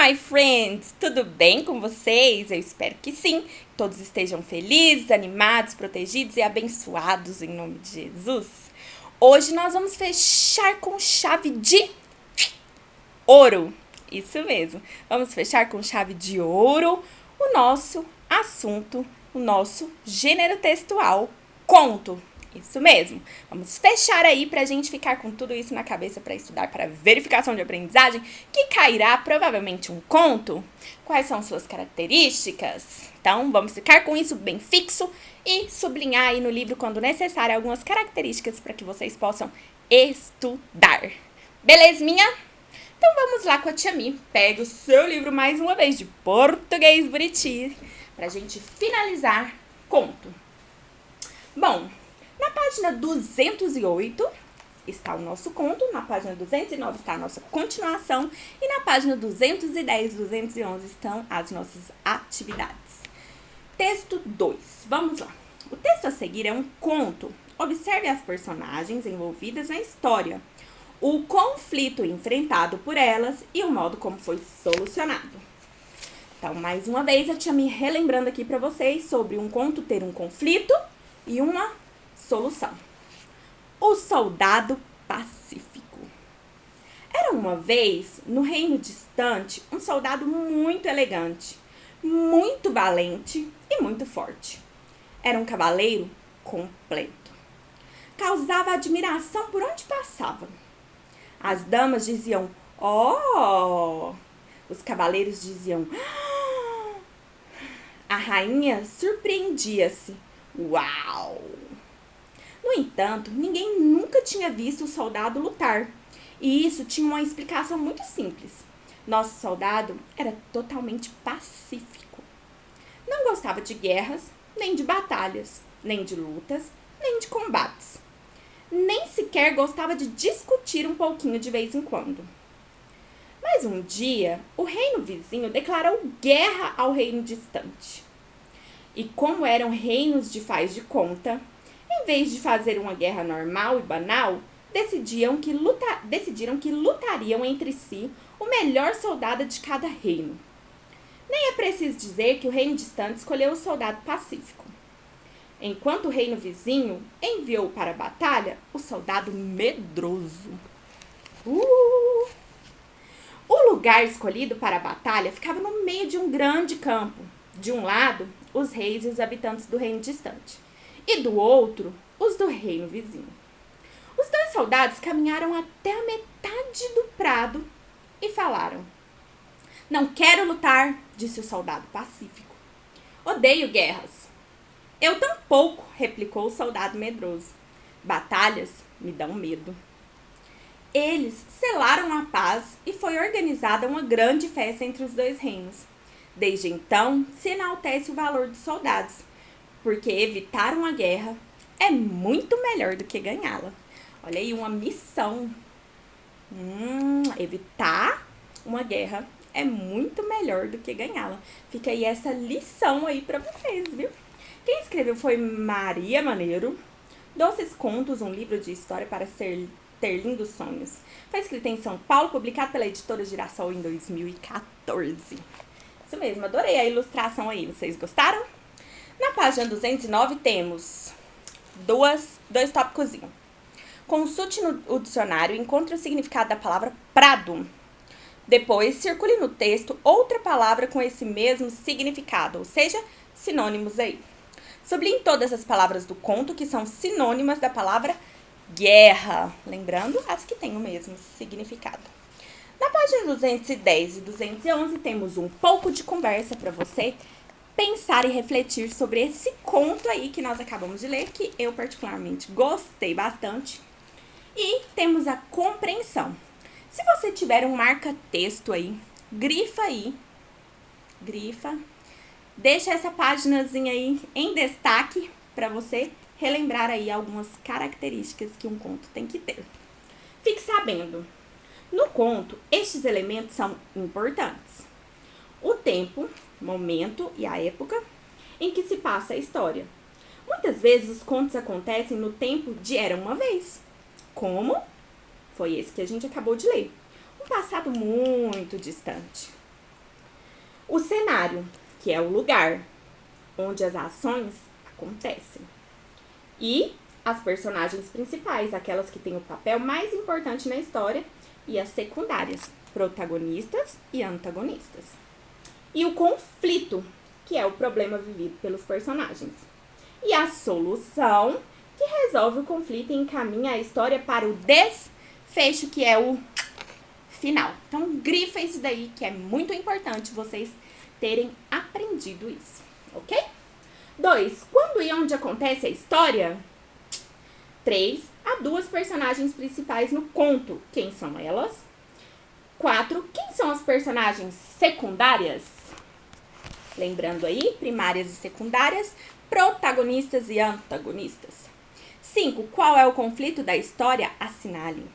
my friends! Tudo bem com vocês? Eu espero que sim. Todos estejam felizes, animados, protegidos e abençoados em nome de Jesus. Hoje nós vamos fechar com chave de ouro. Isso mesmo. Vamos fechar com chave de ouro o nosso assunto, o nosso gênero textual, conto. Isso mesmo. Vamos fechar aí pra gente ficar com tudo isso na cabeça para estudar para verificação de aprendizagem, que cairá provavelmente um conto. Quais são suas características? Então, vamos ficar com isso bem fixo e sublinhar aí no livro, quando necessário, algumas características para que vocês possam estudar. Belezinha? Então, vamos lá com a Tia Mi. Pega o seu livro mais uma vez de Português Buriti pra gente finalizar conto. Bom, na página 208 está o nosso conto, na página 209 está a nossa continuação e na página 210 e 211 estão as nossas atividades. Texto 2, vamos lá. O texto a seguir é um conto. Observe as personagens envolvidas na história, o conflito enfrentado por elas e o modo como foi solucionado. Então, mais uma vez, eu tinha me relembrando aqui para vocês sobre um conto ter um conflito e uma solução. O soldado pacífico. Era uma vez, no reino distante, um soldado muito elegante, muito valente e muito forte. Era um cavaleiro completo. Causava admiração por onde passava. As damas diziam, oh! Os cavaleiros diziam, ah! A rainha surpreendia-se, uau! No entanto, ninguém nunca tinha visto o soldado lutar. E isso tinha uma explicação muito simples. Nosso soldado era totalmente pacífico. Não gostava de guerras, nem de batalhas, nem de lutas, nem de combates. Nem sequer gostava de discutir um pouquinho de vez em quando. Mas um dia, o reino vizinho declarou guerra ao reino distante. E como eram reinos de faz de conta, em vez de fazer uma guerra normal e banal, decidiram que lutariam entre si o melhor soldado de cada reino. Nem é preciso dizer que o reino distante escolheu o soldado pacífico, enquanto o reino vizinho enviou para a batalha o soldado medroso. O lugar escolhido para a batalha ficava no meio de um grande campo. De um lado, os reis e os habitantes do reino distante, e do outro, os do reino vizinho. Os dois soldados caminharam até a metade do prado e falaram. Não quero lutar, disse o soldado pacífico. Odeio guerras. Eu tampouco, replicou o soldado medroso. Batalhas me dão medo. Eles selaram a paz e foi organizada uma grande festa entre os dois reinos. Desde então, se enaltece o valor dos soldados, porque evitar uma guerra é muito melhor do que ganhá-la. Olha aí, uma missão. Evitar uma guerra é muito melhor do que ganhá-la. Fica aí essa lição aí pra vocês, viu? Quem escreveu foi Maria Maneiro. Doces Contos, um livro de história para ter lindos sonhos. Foi escrito em São Paulo, publicado pela editora Girassol em 2014. Isso mesmo, adorei a ilustração aí. Vocês gostaram? Na página 209 temos dois tópicos. Consulte o dicionário e encontre o significado da palavra prado. Depois, circule no texto outra palavra com esse mesmo significado, ou seja, sinônimos aí. Sublinhe todas as palavras do conto que são sinônimas da palavra guerra, lembrando as que têm o mesmo significado. Na página 210 e 211 temos um pouco de conversa para você pensar e refletir sobre esse conto aí que nós acabamos de ler, que eu particularmente gostei bastante. E temos a compreensão. Se você tiver um marca-texto aí, grifa, deixa essa paginazinha aí em destaque para você relembrar aí algumas características que um conto tem que ter. Fique sabendo, no conto, estes elementos são importantes. O tempo, momento e a época em que se passa a história. Muitas vezes os contos acontecem no tempo de era uma vez, como foi esse que a gente acabou de ler, um passado muito distante. O cenário, que é o lugar onde as ações acontecem. E as personagens principais, aquelas que têm o papel mais importante na história, e as secundárias, protagonistas e antagonistas. E o conflito, que é o problema vivido pelos personagens. E a solução, que resolve o conflito e encaminha a história para o desfecho, que é o final. Então, grifa isso daí, que é muito importante vocês terem aprendido isso, ok? 2. Quando e onde acontece a história? 3. Há duas personagens principais no conto. Quem são elas? 4. Quem são as personagens secundárias? Lembrando aí, primárias e secundárias, protagonistas e antagonistas. 5. Qual é o conflito da história? Assinale.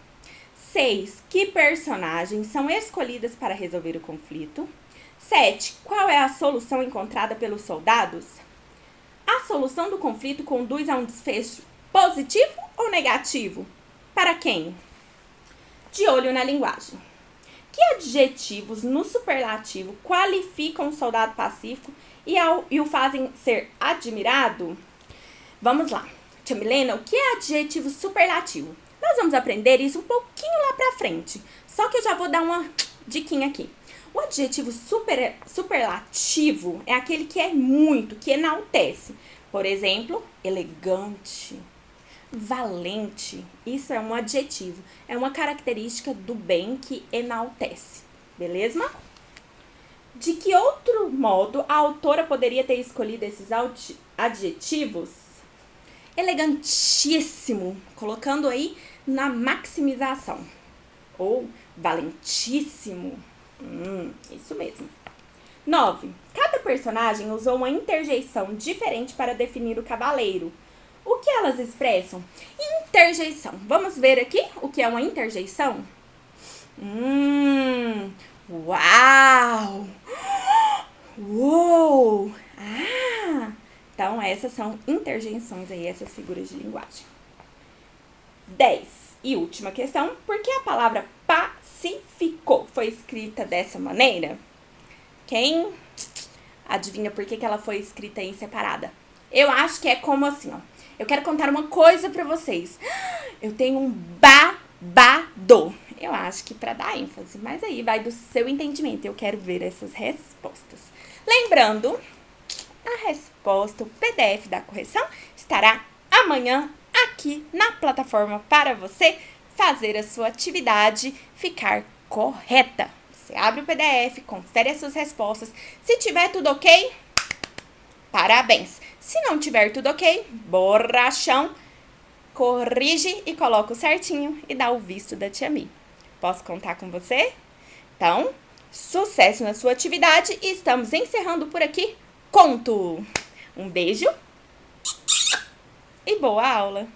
6. Que personagens são escolhidas para resolver o conflito? 7. Qual é a solução encontrada pelos soldados? A solução do conflito conduz a um desfecho positivo ou negativo? Para quem? De olho na linguagem. Que adjetivos no superlativo qualificam o soldado pacífico e o fazem ser admirado? Vamos lá. Tia Milena, o que é adjetivo superlativo? Nós vamos aprender isso um pouquinho lá pra frente. Só que eu já vou dar uma diquinha aqui. O adjetivo superlativo é aquele que é muito, que enaltece. Por exemplo, elegante, valente. Isso é um adjetivo. É uma característica do bem que enaltece. Beleza? De que outro modo a autora poderia ter escolhido esses adjetivos? Elegantíssimo, colocando aí na maximização. Ou valentíssimo. Isso mesmo. 9. Cada personagem usou uma interjeição diferente para definir o cavaleiro. O que elas expressam? Interjeição. Vamos ver aqui o que é uma interjeição? Uau! Uou! Então, essas são interjeições aí, essas figuras de linguagem. 10. E última questão. Por que a palavra pacificou foi escrita dessa maneira? Quem adivinha por que ela foi escrita aí separada? Eu acho que é como assim, ó. Eu quero contar uma coisa pra vocês. Eu tenho um babado. Eu acho que pra dar ênfase, mas aí vai do seu entendimento. Eu quero ver essas respostas. Lembrando, a resposta, o PDF da correção, estará amanhã aqui na plataforma para você fazer a sua atividade ficar correta. Você abre o PDF, confere as suas respostas. Se tiver tudo ok, parabéns. Se não tiver tudo ok, borrachão, corrige e coloca o certinho e dá o visto da Tia Mi. Posso contar com você? Então, sucesso na sua atividade e estamos encerrando por aqui. Conto! Um beijo e boa aula!